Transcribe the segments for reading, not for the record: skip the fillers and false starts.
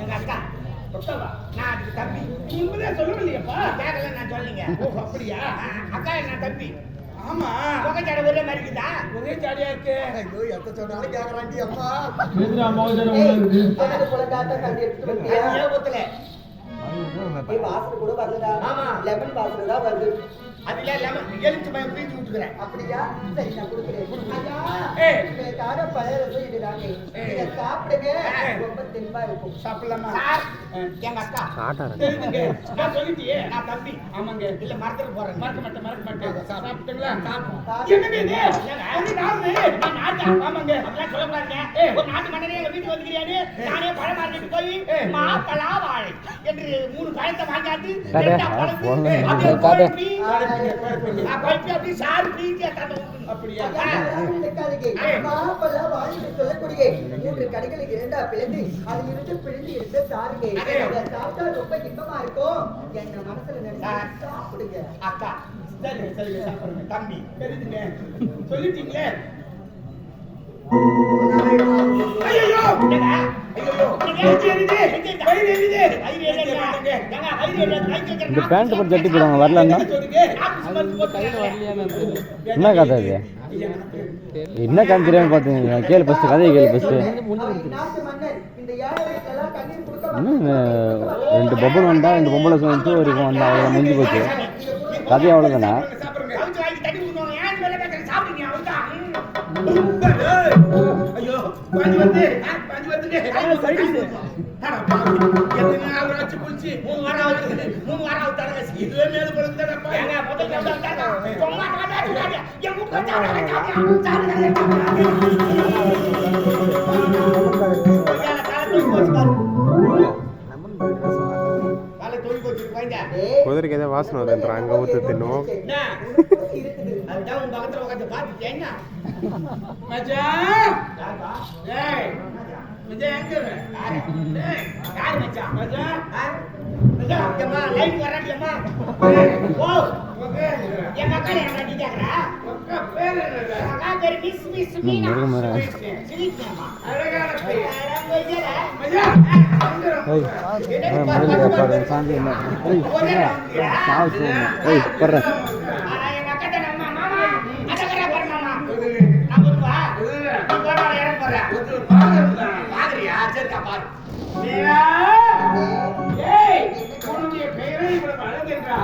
எங்க அக்கா நான் அதுக்கு தம்பி. நீங்களே சொல்லலையப்பா. கேட்கல நான் சொல்லிங்க. ஓ அப்படியா? அக்கா நான் தம்பி. ஆமா. முகச்சாடை ஒரே மாதிரி இருக்குதா? ஒரே ஜாலியா இருக்கு. ஐயோ எத்த சொன்னாலும் கேக்குறாண்டி அம்மா. எதுடா மோஜன உங்களுக்கு? அது போல காட்ட கண்டி எடுத்து வந்தியா? ஞாபகத்துல. நீ வாசனை கூட வரலடா. ஆமா. லெமன் வாசனை தான் வருது. அதுல லெமன் எலுமிச்சை பழம் பிரிச்சு விட்டுக்கிறேன். அப்படியா? சரி நான் கொடுக்குறேன். ஐயா. ஏய். இதுக்காக பழைய ரசம் இதுதாங்க. இதை சாப்பிடுங்க. ரொம்ப தெம்பா இருக்கும். சாப்பிடலாமா? சார் எங்க அக்கா. தெரியுதுங்க. நான் சொல்லிட்டியே. நான் தம்பி. ஆமாங்க. இல்ல மறந்துட்டு போறேன். மறக்க மாட்டேன். சாப்பிட்டுங்களா? சாப்பிடு. என்னங்க இது? ஒண்ணு நாலு. நான் நாட்டா. ஆமாங்க. அதெல்லாம் சொல்லக்கூடாதுங்க. ஒரு நாட்டு மன்னனே எங்க வீட்டுக்கு வந்துக்கிறாரு. நானே பழ மார்க்கெட் போய் மாப்பழா வாழை என்று 3 பழத்தை வாங்கியாட்டு அப்படியே சாறு பீச்சு அப்படியா? மாப்பழம் வாங்கி சொல்லக்கூடிய 3 கடைகளுக்கு 2ஆ பிளந்து அதிலிருந்து பிழிந்து எடுத்து சாருங்க. அதை சாப்பிட்டா ரொம்ப இன்பமா இருக்கும். என்ன மனசுல நினைச்சு சாப்பிடுங்க. அக்கா சரி சரி சாப்பிடுங்க. தம்பி தெரியுதுங்க. சொல்லிட்டீங்களே. ஐயோ ஐயோ இந்த பேண்ட் போட்டு ஜட்டி போடுவாங்க வரலன்னா என்ன கதை அது? என்ன கதை தெரியாம பார்த்தீங்க? கேளு ஃபர்ஸ்ட் கதையை கேளு ஃபர்ஸ்ட். ரெண்டு பபுள் வந்தா 2 பொம்பளை வந்து ஒரு வந்தா அவ்வளோ முடிஞ்சு போச்சு. கதை அவ்வளோதானா? ஐயோ பாஞ்சு வந்து குளிச்சு 3 வாரம் ஆகுது. 3 வாரம் ஆகுது. இதுவே மேல கொடுத்தா ஏங்க முதல்ல சும்மா காட்டாதீங்க. என் முட்டை குதிரைக்கு ஏதோ வாசனை வருதுன்ற அங்கே ஊற்று தின்னுவோம். அதுதான் உன் பக்கத்துல உட்காந்து பார்த்துட்டேங்க. மச்சான் ஏய் மச்சான் எங்க யாரு மச்சான்? மச்சான் அம்மா லைட் வராட்டியம்மா. ஓ எங்க அக்கா என்ன நீ கேக்குறா? அக்கா பேர் என்னடா? அக்கா பேரு மிஸ் மீனா. சிலிக்கமா. அழகான பேர். மச்சான் சாந்தி என்ன ஒரே படுறேன். எங்க அக்கா நம்ம மாமா அதக்கறா பாரு மாமா. நான் வருவா. நீ போடா இடம் போறா. பாக்குறியா? சரிக்கா பாரு. ஏய் உன்னுடைய பெயரை இவ்வளவு அழகென்றா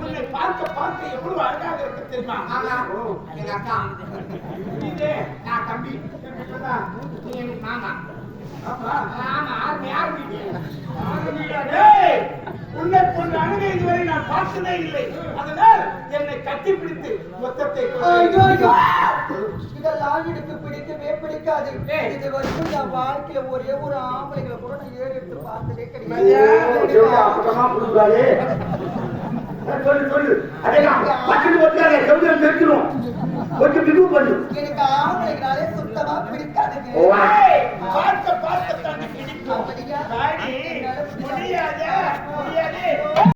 உன்னை பார்க்க எவ்வளவு அழகாக இருக்கு தெரியுமா? ஆமா எங்க அக்கா. இது நான் தம்பி. நீ எனக்கு மாமா. ஆமா ஆரம்பிங்க. ஏய் உன்னை போன்ற அழகை இதுவரை நான் பார்த்ததே இல்லை. அதனால் என்னை கட்டிப்பிடித்து மொத்தத்தை இதெல்லாம் எனக்கு பிடிக்கவே பிடிக்காது. இது வரைக்கும் என் வாழ்க்கையில ஒரே ஒரு ஆம்பளைகளை கூட நான் ஏறு எடுத்து பார்த்ததே கிடையாது. எனக்கு ஆம்பளைகளாலே சுத்தமா பிடிக்காதுங்க. பார்க்க